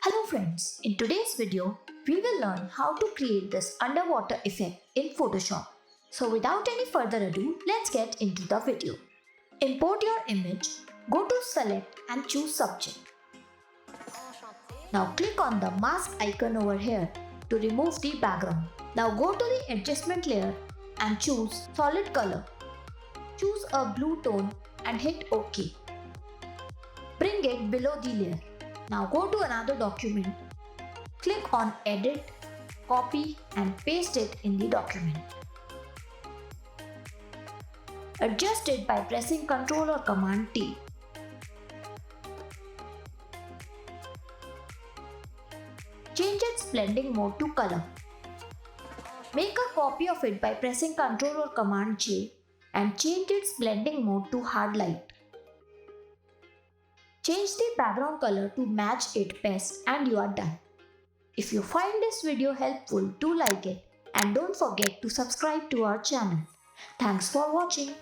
Hello friends, in today's video, we will learn how to create this underwater effect in Photoshop. So without any further ado, let's get into the video. Import your image, go to select and choose subject. Now click on the mask icon over here to remove the background. Now go to the adjustment layer and choose solid color. Choose a blue tone and hit OK. Bring it below the layer. Now go to another document, click on edit, copy and paste it in the document. Adjust it by pressing Ctrl or Command T. Change its blending mode to color. Make a copy of it by pressing Ctrl or Command J and change its blending mode to hard light. Change the background color to match it best and you are done. If you find this video helpful, do like it and don't forget to subscribe to our channel. Thanks for watching.